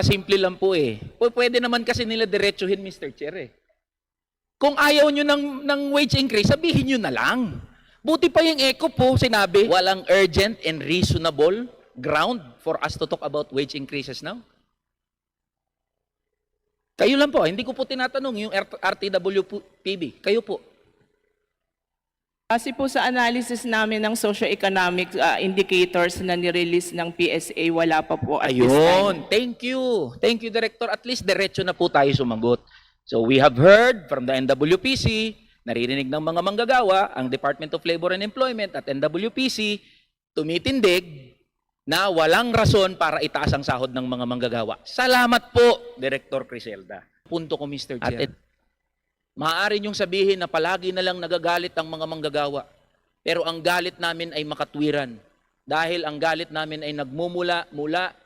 Simple lang po eh. Pwede naman kasi nila diretsuhin, Mr. Chair eh. Kung ayaw nyo ng wage increase, sabihin nyo na lang. Buti pa yung ECO po, sinabi, walang urgent and reasonable ground for us to talk about wage increases now. Kayo lang po, hindi ko po tinatanong yung RTWPB. Kayo po. Kasi po sa analysis namin ng socio-economic indicators na nirelease ng PSA, wala pa po at this time. Ayun, thank you. Thank you, Director. At least diretso na po tayo sumagot. So we have heard from the NWPC, naririnig ng mga manggagawa, ang Department of Labor and Employment at NWPC, tumitindig na walang rason para itaas ang sahod ng mga manggagawa. Salamat po, Director Criselda. Punto ko, Mr. Chair. Maaari niyong sabihin na palagi na lang nagagalit ang mga manggagawa. Pero ang galit namin ay makatwiran. Dahil ang galit namin ay nagmumula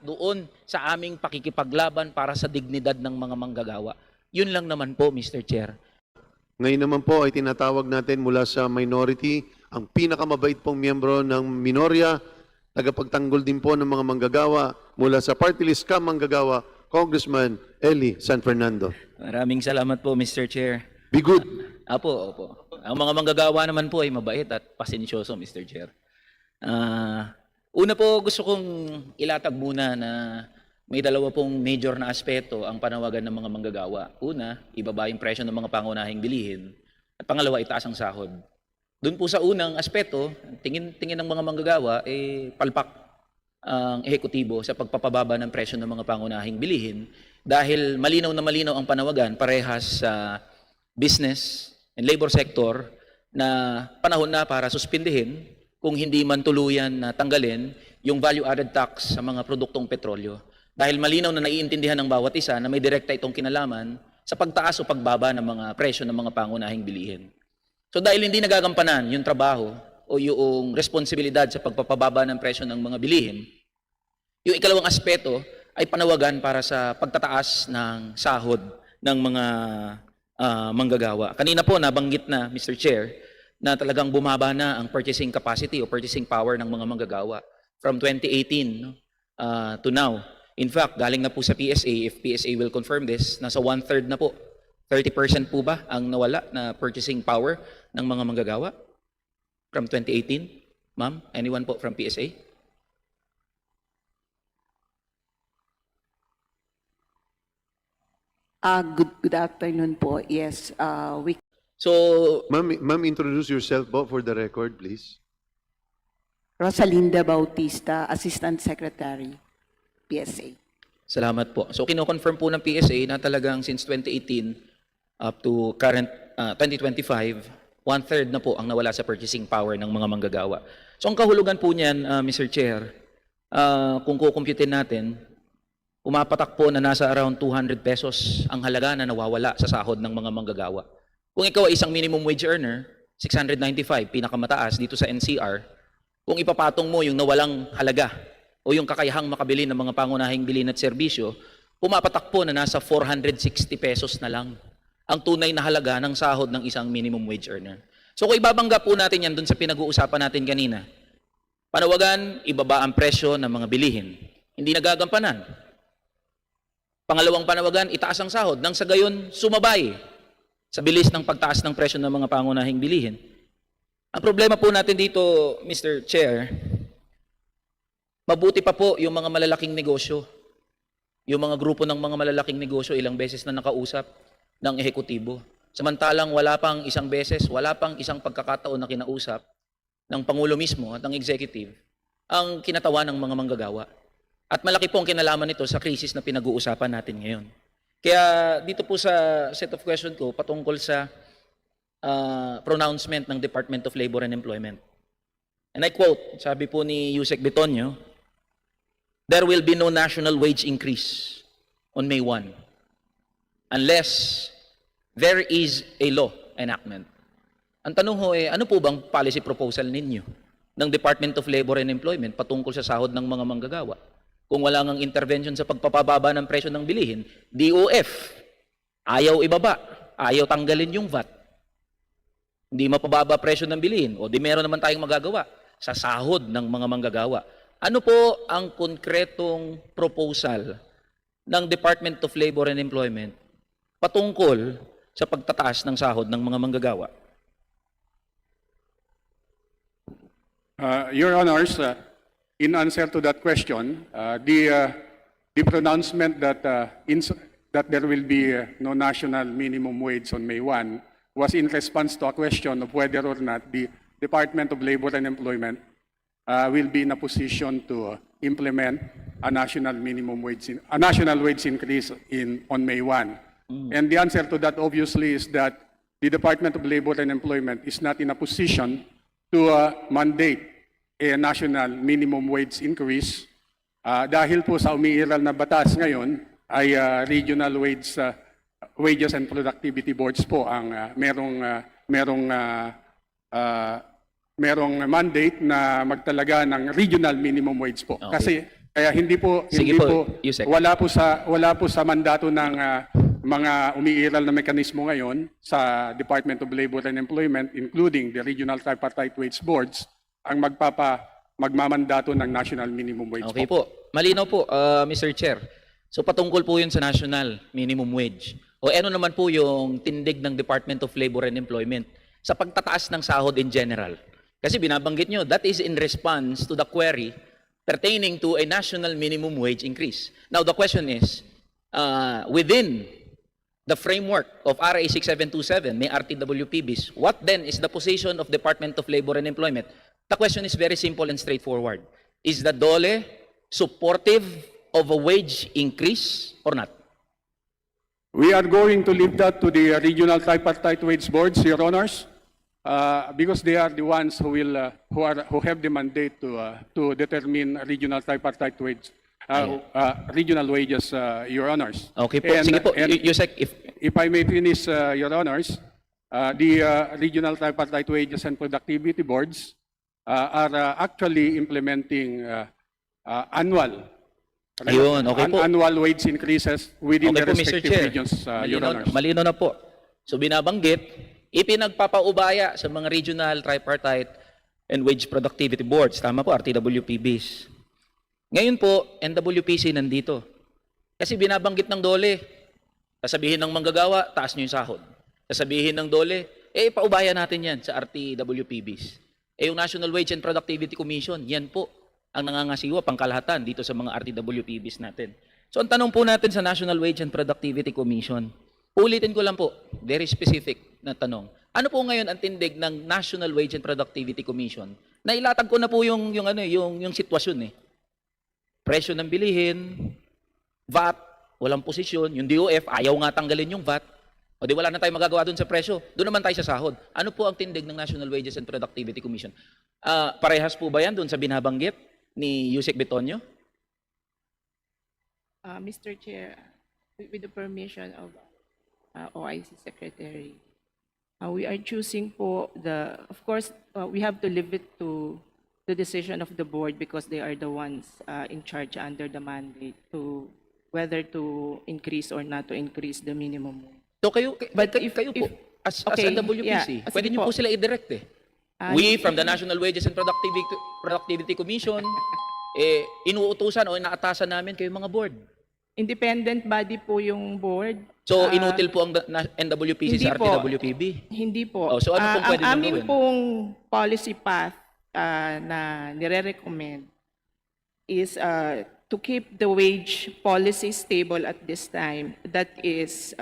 doon sa aming pakikipaglaban para sa dignidad ng mga manggagawa. Yun lang naman po, Mr. Chair. Ngayon naman po ay tinatawag natin mula sa minority, ang pinakamabait pong miyembro ng minorya, tagapagtanggol din po ng mga manggagawa mula sa party list ka manggagawa, Congressman Eli San Fernando. Maraming salamat po, Mr. Chair. Be good. Opo. Ang mga manggagawa naman po ay mabait at pasensyoso, Mr. Chair. Una po gusto kong ilatag muna na may dalawa pong major na aspeto ang panawagan ng mga manggagawa. Una, ibaba yung presyo ng mga pangunahing bilihin. At pangalawa, itaas ang sahod. Doon po sa unang aspeto, tingin ng mga manggagawa, palpak ang ehekutibo sa pagpapababa ng presyo ng mga pangunahing bilihin dahil malinaw na malinaw ang panawagan parehas sa business and labor sector na panahon na para suspindihin kung hindi man tuluyan na tanggalin yung value-added tax sa mga produktong petrolyo. Dahil malinaw na naiintindihan ng bawat isa na may direkta itong kinalaman sa pagtaas o pagbaba ng mga presyo ng mga pangunahing bilihin. So dahil hindi nagagampanan yung trabaho o yung responsibilidad sa pagpapababa ng presyo ng mga bilihin, yung ikalawang aspeto ay panawagan para sa pagtataas ng sahod ng mga manggagawa. Kanina po nabanggit na, Mr. Chair, na talagang bumaba na ang purchasing capacity o purchasing power ng mga manggagawa from 2018 to now. In fact, galing na po sa PSA, if PSA will confirm this, nasa 1/3 na po. 30% po ba ang nawala na purchasing power ng mga manggagawa from 2018? Ma'am, anyone po from PSA? Good afternoon po. Yes, we So, Ma'am, introduce yourself po for the record, please. Rosalinda Bautista, Assistant Secretary, PSA. salamat po. So, kino-confirm po ng PSA na talagang since 2018 up to current 2025, 1/3 na po ang nawala sa purchasing power ng mga manggagawa. So, ang kahulugan po niyan, Mr. Chair, kung kukumputin natin, umapatak po na nasa around 200 pesos ang halaga na nawawala sa sahod ng mga manggagawa. Kung ikaw ay isang minimum wage earner, 695, pinakamataas dito sa NCR, kung ipapatong mo yung nawalang halaga o yung kakayahang makabili ng mga pangunahing bilhin at serbisyo, pumapatak po na nasa 460 pesos na lang ang tunay na halaga ng sahod ng isang minimum wage earner. So kung ibabangga po natin yan dun sa pinag-uusapan natin kanina, panawagan, ibaba ang presyo ng mga bilihin. Hindi nagagampanan. Pangalawang panawagan, itaas ang sahod nang sa gayon sumabay sa bilis ng pagtaas ng presyo ng mga pangunahing bilihin. Ang problema po natin dito, Mr. Chair, mabuti pa po yung mga malalaking negosyo. Yung mga grupo ng mga malalaking negosyo, ilang beses na nakausap ng ehekutibo. Samantalang wala pang isang beses, wala pang isang pagkakataon na kinausap ng Pangulo mismo at ng executive ang kinatawa ng mga manggagawa. At malaki po ang kinalaman nito sa krisis na pinag-uusapan natin ngayon. Kaya dito po sa set of question ko patungkol sa pronouncement ng Department of Labor and Employment. And I quote, sabi po ni Yusek Betonyo, "There will be no national wage increase on May 1 unless there is a law enactment." Ang tanong ho ano po bang policy proposal ninyo ng Department of Labor and Employment patungkol sa sahod ng mga manggagawa? Kung wala ngang intervention sa pagpapababa ng presyo ng bilihin, DOF, ayaw ibaba, ayaw tanggalin yung VAT. Hindi mapababa presyo ng bilihin, o di meron naman tayong magagawa sa sahod ng mga manggagawa. Ano po ang konkretong proposal ng Department of Labor and Employment patungkol sa pagtataas ng sahod ng mga manggagawa? Your Honors, in answer to that question, the pronouncement that that there will be no national minimum wage on May 1 was in response to a question of whether or not the Department of Labor and Employment will be in a position to implement a national minimum wage, a national wage increase on May 1. And the answer to that obviously is that the Department of Labor and Employment is not in a position to mandate a national minimum wage increase dahil po sa umiiral na batas ngayon ay regional wages and productivity boards po ang merong mandate na magtalaga ng regional minimum wage po. Okay. Kasi kaya hindi Sige po, Yusek. wala po sa mandato ng mga umiiral na mekanismo ngayon sa Department of Labor and Employment, including the regional tripartite wage boards, ang magmamandato ng national minimum wage Okay po. Malinaw po, Mr. Chair. So patungkol po yun sa national minimum wage. O ano naman po yung tindig ng Department of Labor and Employment sa pagtataas ng sahod in general? Kasi binabanggit nyo, that is in response to the query pertaining to a national minimum wage increase. Now the question is, within the framework of RA 6727, may RTWPBs, what then is the position of Department of Labor and Employment? The question is very simple and straightforward. Is the DOLE supportive of a wage increase or not? We are going to leave that to the regional tripartite wage boards, Your Honors, because they are the ones who have the mandate to determine regional tripartite wage, regional wages, Your Honors. Okay po. And- Sige po, and Yusek, if I may finish, Your Honors, the regional tripartite wages and productivity boards are actually implementing annual Ayun, okay po. annual wage increases within Okay the po, Mr. respective Chair. regions, Your Honors. Malino na po. So binabanggit, ipinagpapaubaya sa mga regional tripartite and wage productivity boards. Tama po, RTWPBs. Ngayon po, NWPC nandito. Kasi binabanggit ng DOLE, sasabihin ng manggagawa, taas nyo yung sahod. Sasabihin ng DOLE, paubaya natin yan sa RTWPBs. Yung National Wage and Productivity Commission, yan po ang nangangasiwa pangkalahatan dito sa mga RTWPBs natin. So ang tanong po natin sa National Wage and Productivity Commission, ulitin ko lang po, very specific na tanong. Ano po ngayon ang tindig ng National Wage and Productivity Commission? Nailatag ko na po yung sitwasyon eh. Presyo ng bilihin, VAT, walang posisyon, yung DOF, ayaw nga tanggalin yung VAT, o di wala na tayo magagawa doon sa presyo, doon naman tayo sa sahod. Ano po ang tindig ng National Wages and Productivity Commission? Parehas po ba yan doon sa binabanggit ni Yusek Betonyo? Mr. Chair, with the permission of OIC Secretary, we are choosing po of course, we have to leave it to the decision of the board because they are the ones in charge under the mandate to whether to increase or not to increase the minimum wage. So kayo, But kayo po, as okay, NWPC, yeah, pwede sige niyo po po. sila i-direct eh. We from the National Wages and Productivity Commission, inuutusan o inaatasan namin kayo mga board. Independent body po yung board. So inutil po ang NWPC hindi sa po. RTWPB? Hindi po. Oh, so ano pong pwede ang niyong amin gawin? pong policy path na nire-recommend is to keep the wage policy stable at this time. That is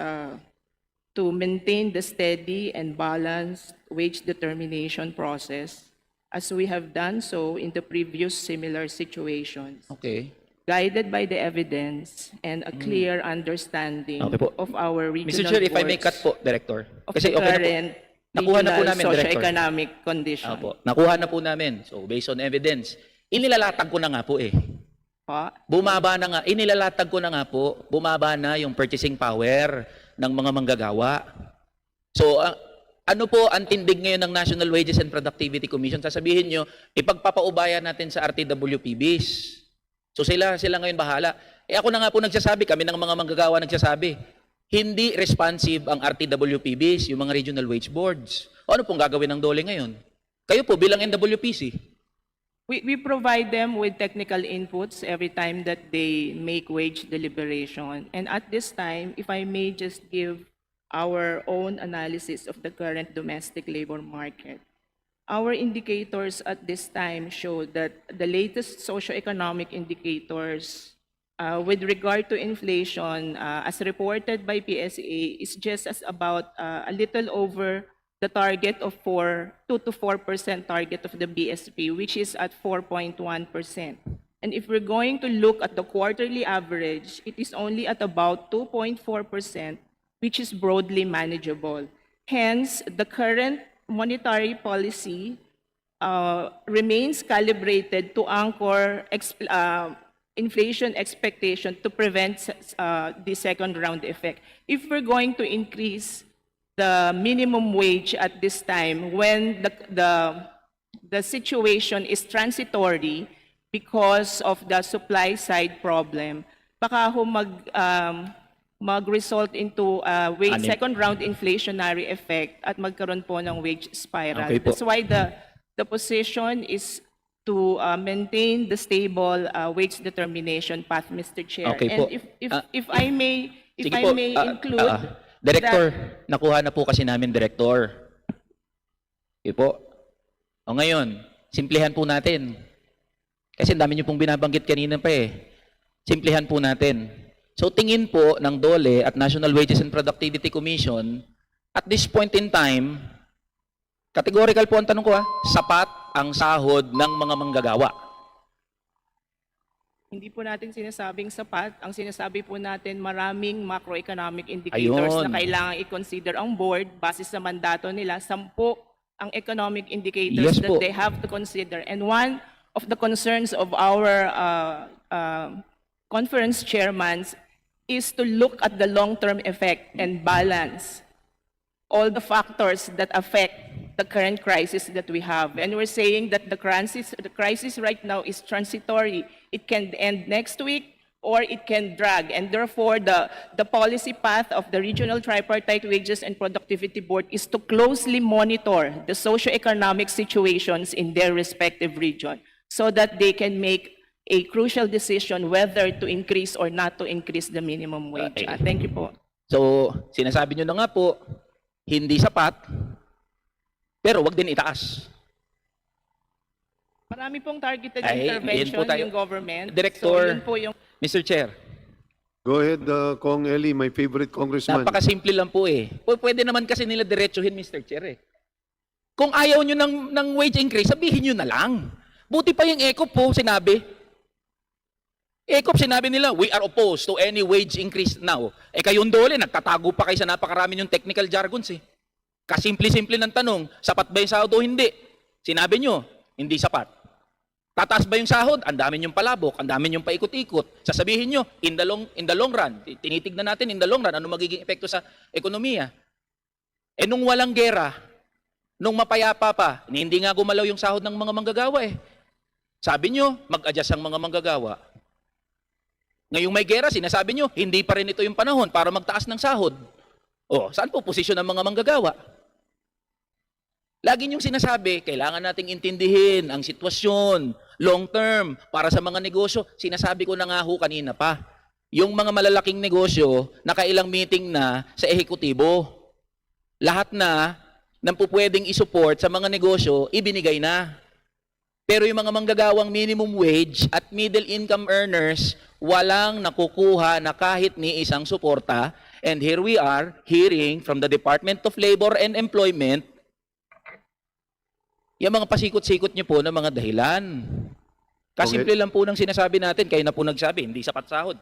to maintain the steady and balanced wage determination process as we have done so in the previous similar situations, Okay. guided by the evidence and a clear understanding Okay po. of our regional Mr. Chair, if I may boards cut po, Director. of Kasi the okay na po. current Nakuha na po regional namin, Director. socio-economic condition. Opo. Nakuha na po namin. So based on evidence, inilalatag ko na nga po eh. Pa? Bumaba na nga, inilalatag ko na nga po, bumaba na yung purchasing power ng mga manggagawa. So, ano po ang tindig ngayon ng National Wages and Productivity Commission? Sasabihin nyo, ipagpapaubaya natin sa RTWPBs. So sila ngayon bahala. Ako na nga po nagsasabi, kami ng mga manggagawa nagsasabi, hindi responsive ang RTWPBs, yung mga regional wage boards. O ano pong gagawin ng DOLE ngayon? Kayo po bilang NWPC, We provide them with technical inputs every time that they make wage deliberation. And at this time, if I may just give our own analysis of the current domestic labor market. Our indicators at this time show that the latest socioeconomic indicators with regard to inflation, as reported by PSA, is just as about a little over the target of 2 to 4% target of the BSP, which is at 4.1%. And if we're going to look at the quarterly average, it is only at about 2.4%, which is broadly manageable. Hence, the current monetary policy remains calibrated to anchor inflation expectation to prevent the second round effect. If we're going to increase the minimum wage at this time when the situation is transitory because of the supply side problem, baka ho mag-result into second round inflationary effect at magkaroon po ng wage spiral. Okay po. That's why the position is to maintain the stable wage determination path, Mr. Chair. Okay And po. if I may Sige po, include Director, nakuha na po kasi namin, Director. Okay po. O ngayon, simplihan po natin. Kasi ang dami niyo pong binabanggit kanina pa eh. Simplihan po natin. So tingin po ng DOLE at National Wages and Productivity Commission, at this point in time, categorical po ang tanong ko sapat ang sahod ng mga manggagawa. Hindi po natin sinasabing sapat. Ang sinasabi po natin, maraming macroeconomic indicators na kailangan i-consider ang board base sa mandato nila. 10 ang economic indicators Yes that po. they have to consider. And one of the concerns of our conference chairmans is to look at the long-term effect and balance all the factors that affect the current crisis that we have. And we're saying that the crisis right now is transitory. It can end next week or it can drag. And therefore, the policy path of the Regional Tripartite Wages and Productivity Board is to closely monitor the socioeconomic situations in their respective region so that they can make a crucial decision whether to increase or not to increase the minimum wage. Thank you po. So, sinasabi nyo na nga po, hindi sapat, pero wag din itaas. Marami pong targeted Ay, intervention yun po tayo. yung government. Director, So, yun po yung Mr. Chair, Go ahead, Kong Eli, my favorite congressman. napakasimple lang po eh. Pwede naman kasi nila diretsuhin, Mr. Chair eh. Kung ayaw nyo ng wage increase, sabihin nyo na lang. Buti pa yung ECOP po, sinabi. ECOP sinabi nila, we are opposed to any wage increase now. Eh kayong DOLE, nagtatago pa kayo sa napakarami yung technical jargons eh. Kasimple-simple ng tanong, sapat ba yung sahod o hindi? Sinabi nyo, hindi sapat. Tataas ba yung sahod? Ang dami nyong palabok, ang dami nyong paikot-ikot. Sasabihin nyo, in the long run, tinitignan natin in the long run, ano magiging epekto sa ekonomiya. Eh nung walang gera, nung mapayapa pa, hindi nga gumalaw yung sahod ng mga manggagawa eh. Sabi nyo, mag-adjust ang mga manggagawa. Ngayong may gera, sinasabi nyo, hindi pa rin ito yung panahon para magtaas ng sahod. O, saan po posisyon ng mga manggagawa? Lagi niyong sinasabi, kailangan nating intindihin ang sitwasyon, long term, para sa mga negosyo. Sinasabi ko na nga ho kanina pa, yung mga malalaking negosyo, nakailang meeting na sa ehekutibo. Lahat na ng pupwedeng isupport sa mga negosyo, ibinigay na. Pero yung mga manggagawang minimum wage at middle income earners, walang nakukuha na kahit ni isang suporta. And here we are hearing from the Department of Labor and Employment yung mga pasikot-sikot niyo po ng mga dahilan. Kasimple lang po ng sinasabi natin, kayo na po nagsabi, hindi sapat sahod.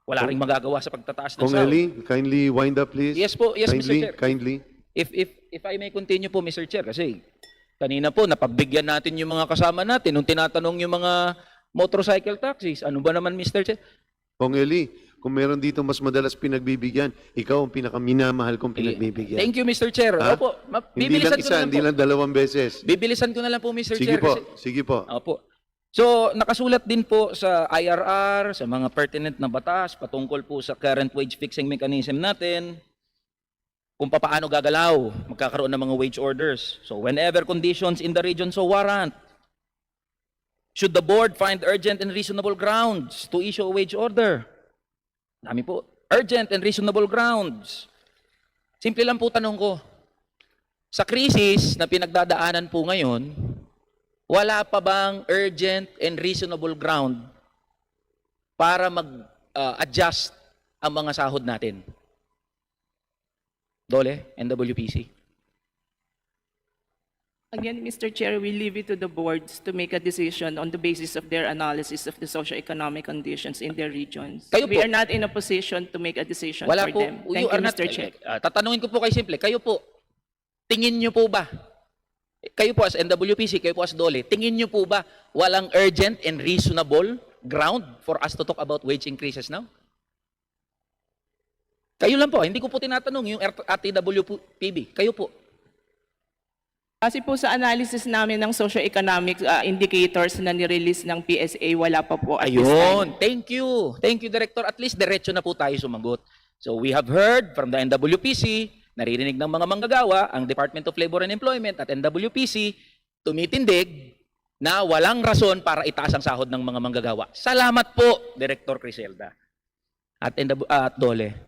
Wala ring magagawa sa pagtataas ng Kong sahod. Eli, kindly wind up, please. Yes po, yes, kindly, Mr. Chair. Kindly. If I may continue po, Mr. Chair, kasi kanina po, napagbigyan natin yung mga kasama natin nung tinatanong yung mga motorcycle taxis. Ano ba naman, Mr. Chair? Kong Eli, kung meron dito mas madalas pinagbibigyan, ikaw ang pinakaminamahal kong pinagbibigyan. Thank you, Mr. Chair. Ha? Opo, Hindi lang bibilisan ko isa, na lang hindi po. lang 2 beses. Bibilisan ko na lang po, Mr. Sige Chair. po, kasi- sige po. Opo. So, nakasulat din po sa IRR, sa mga pertinent na batas, patungkol po sa current wage fixing mechanism natin, kung paano gagalaw, magkakaroon ng mga wage orders. So, whenever conditions in the region so warrant, Should the board find urgent and reasonable grounds to issue a wage order? Dami po. Urgent and reasonable grounds. Simple lang po tanong ko. Sa krisis na pinagdadaanan po ngayon, wala pa bang urgent and reasonable ground para mag-adjust ang mga sahod natin? Dole, NWPC. Again, Mr. Chair, we leave it to the boards to make a decision on the basis of their analysis of the socio-economic conditions in their regions. Kayo We po. are not in a position to make a decision Wala for po. them. You Thank are you, not- Mr. Chair. Tatanungin ko po kay simple, kayo po, tingin nyo po ba, kayo po as NWPC, kayo po as Dole, tingin nyo po ba walang urgent and reasonable ground for us to talk about wage increases now? Kayo lang po, hindi ko po tinatanong yung RTWPB, kayo po. Kasi po sa analysis namin ng socio-economic indicators na nirelease ng PSA, wala pa po at this time. Ayun, thank you. Thank you, Director. At least diretso na po tayo sumagot. So we have heard from the NWPC, naririnig ng mga manggagawa, ang Department of Labor and Employment at NWPC, tumitindig na walang rason para itaas ang sahod ng mga manggagawa. Salamat po, Director Criselda. At Dole.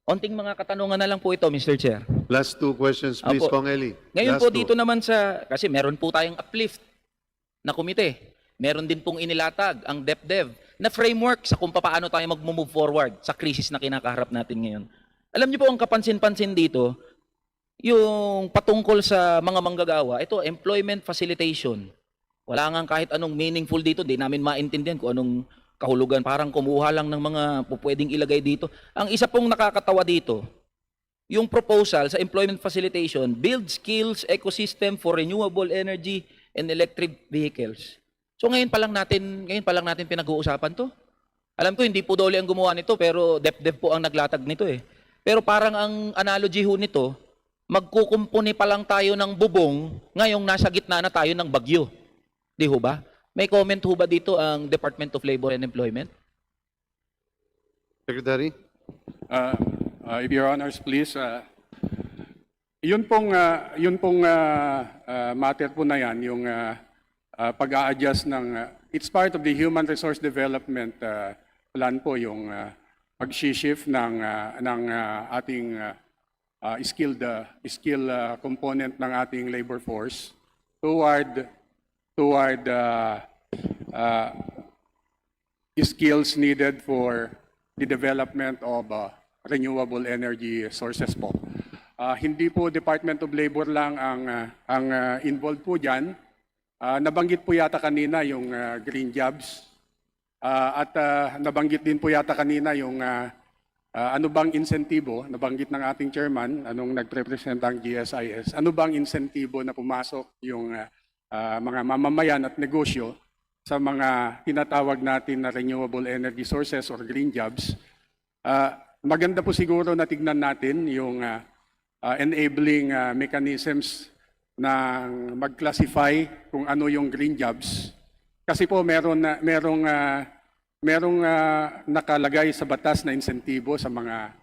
Onting mga katanungan na lang po ito, Mr. Chair. Last two questions, please, Apo. Kong Eli. Ngayon Last po two. dito naman sa, kasi meron po tayong uplift na komite. Meron din pong inilatag ang DepDev na framework sa kung paano tayo mag-move forward sa krisis na kinakaharap natin ngayon. Alam niyo po ang kapansin-pansin dito, yung patungkol sa mga manggagawa, ito, employment facilitation. Wala nga kahit anong meaningful dito, di namin maintindihan kung anong kahulugan. Parang kumuha lang ng mga pwedeng ilagay dito. Ang isa pong nakakatawa dito, yung proposal sa employment facilitation, build skills ecosystem for renewable energy and electric vehicles. So ngayon pa lang natin pinag-uusapan 'to. Alam ko hindi po Dole ang gumawa nito pero DepDev po ang naglatag nito eh. Pero parang ang analogy ho nito, magkukumpuni pa lang tayo ng bubong ngayong nasa gitna na tayo ng bagyo. Di ho ba? May comment ho ba dito ang Department of Labor and Employment? Secretary? If Your Honors, please. Yun pong matter po na yan, yung pag-a-adjust ng, it's part of the Human Resource Development Plan po, yung pag-shift ng ating skill component ng ating labor force toward skills needed for the development of renewable energy sources po. Hindi po Department of Labor lang ang involved po diyan. Nabanggit po yata kanina yung green jobs. At nabanggit din po yata kanina yung ano bang insentibo, nabanggit ng ating chairman, anong nagrepresent ang GSIS, ano bang insentibo na pumasok yung mga mamamayan at negosyo sa mga tinatawag natin na renewable energy sources or green jobs. Maganda po siguro na tignan natin yung enabling mechanisms na mag-classify kung ano yung green jobs. Kasi po merong nakalagay sa batas na insentibo sa mga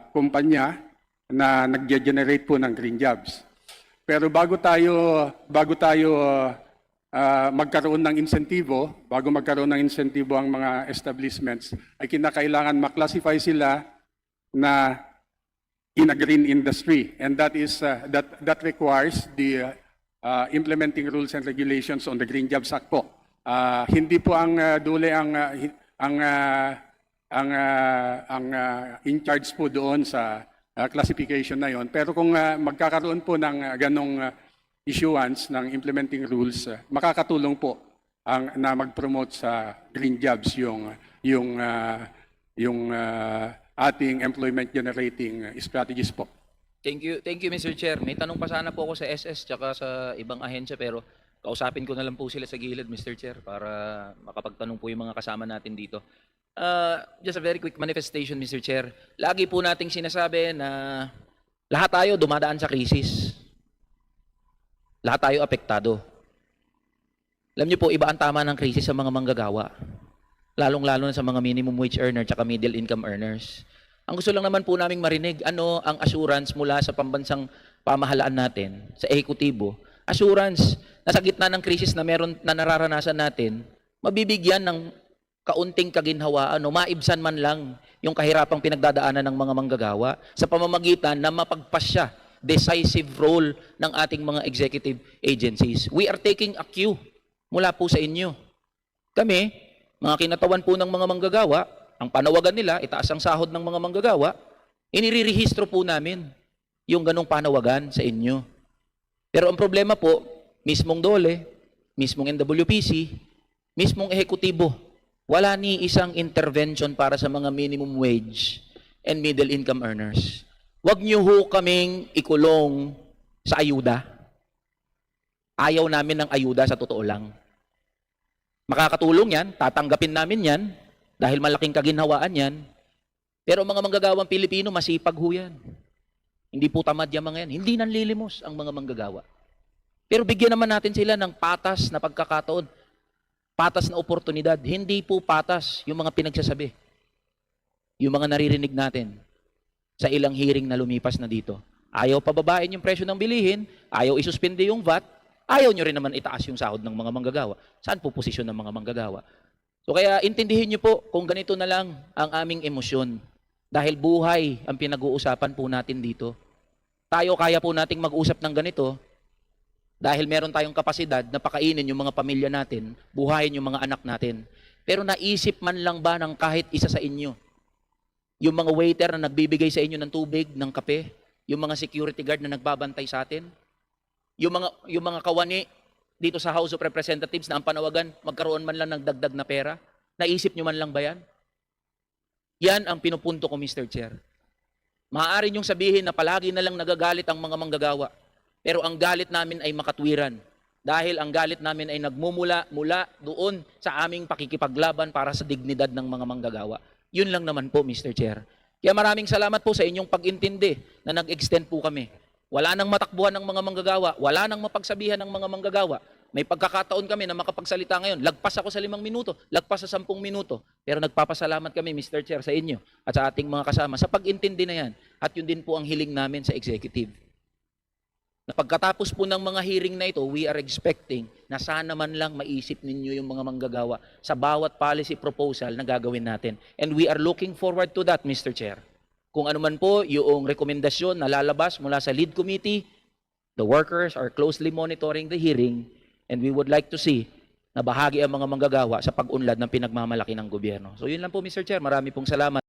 kumpanya na nag-generate po ng green jobs. Pero bago tayo magkaroon ng insentibo, bago magkaroon ng insentibo ang mga establishments, ay kinakailangan maklasify sila na in a green industry, and that is that requires the implementing rules and regulations on the Green Jobs Act po. Hindi po ang Dole ang in charge po doon sa classification na yon. Pero kung magkakaroon po ng ganong issuance ng implementing rules, makakatulong po na mag-promote sa green jobs yung ating employment generating strategies po. Thank you Mr. Chair. May tanong pa sana po ako sa SS tsaka sa ibang ahensya pero kausapin ko na lang po sila sa gilid, Mr. Chair, para makapagtanong po yung mga kasama natin dito. Just a very quick manifestation, Mr. Chair. Lagi po nating sinasabi na lahat tayo dumadaan sa krisis. Lahat tayo apektado. Alam niyo po, iba ang tama ng krisis sa mga manggagawa. Lalong-lalo na sa mga minimum wage earner tsaka middle income earners. Ang gusto lang naman po naming marinig, ano ang assurance mula sa pambansang pamahalaan natin, sa ehekutibo, assurance na sa gitna ng krisis na meron na nararanasan natin, mabibigyan ng kaunting kaginhawaan o maibsan man lang yung kahirapang pinagdadaanan ng mga manggagawa sa pamamagitan na mapagpasya decisive role ng ating mga executive agencies. We are taking a cue mula po sa inyo. Kami, mga kinatawan po ng mga manggagawa, ang panawagan nila, itaas ang sahod ng mga manggagawa, inirirehistro po namin yung ganong panawagan sa inyo. Pero ang problema po, mismong DOLE, mismong NWPC, mismong ehekutibo, wala ni isang intervention para sa mga minimum wage and middle income earners. Huwag niyo ho kaming ikulong sa ayuda. Ayaw namin ng ayuda sa totoo lang. Makakatulong yan, tatanggapin namin yan, dahil malaking kaginhawaan yan. Pero mga manggagawang Pilipino, masipag ho yan. Hindi po tamad yung mga yan. Hindi nanlilimos ang mga manggagawa. Pero bigyan naman natin sila ng patas na pagkakataon. Patas na oportunidad. Hindi po patas yung mga pinagsasabi. Yung mga naririnig natin sa ilang hearing na lumipas na dito. Ayaw pababain yung presyo ng bilihin, ayaw isuspende yung VAT, ayaw nyo rin naman itaas yung sahod ng mga manggagawa. Saan po posisyon ng mga manggagawa? So kaya intindihin nyo po kung ganito na lang ang aming emosyon. Dahil buhay ang pinag-uusapan po natin dito. Tayo kaya po nating mag-usap ng ganito dahil meron tayong kapasidad na pakainin yung mga pamilya natin, buhayin yung mga anak natin. Pero naisip man lang ba ng kahit isa sa inyo, yung mga waiter na nagbibigay sa inyo ng tubig, ng kape, yung mga security guard na nagbabantay sa atin, yung mga kawani dito sa House of Representatives na ang panawagan, magkaroon man lang ng dagdag na pera, naisip nyo man lang ba yan? Yan ang pinupunto ko, Mr. Chair. Maaari niyong sabihin na palagi na lang nagagalit ang mga manggagawa, pero ang galit namin ay makatwiran. Dahil ang galit namin ay nagmumula mula doon sa aming pakikipaglaban para sa dignidad ng mga manggagawa. Yun lang naman po, Mr. Chair. Kaya maraming salamat po sa inyong pag-intindi na nag-extend po kami. Wala nang matakbuhan ng mga manggagawa, wala nang mapagsabihan ng mga manggagawa. May pagkakataon kami na makapagsalita ngayon. Lagpas ako sa 5 minuto, lagpas sa 10 minuto. Pero nagpapasalamat kami, Mr. Chair, sa inyo at sa ating mga kasama sa pag-intindi na yan. At yun din po ang hiling namin sa executive. Na pagkatapos po ng mga hearing na ito, we are expecting na sana man lang maisip ninyo yung mga manggagawa sa bawat policy proposal na gagawin natin. And we are looking forward to that, Mr. Chair. Kung ano man po yung rekomendasyon na lalabas mula sa lead committee, the workers are closely monitoring the hearing and we would like to see na bahagi ang mga manggagawa sa pag-unlad ng pinagmamalaki ng gobyerno. So yun lang po, Mr. Chair. Marami pong salamat.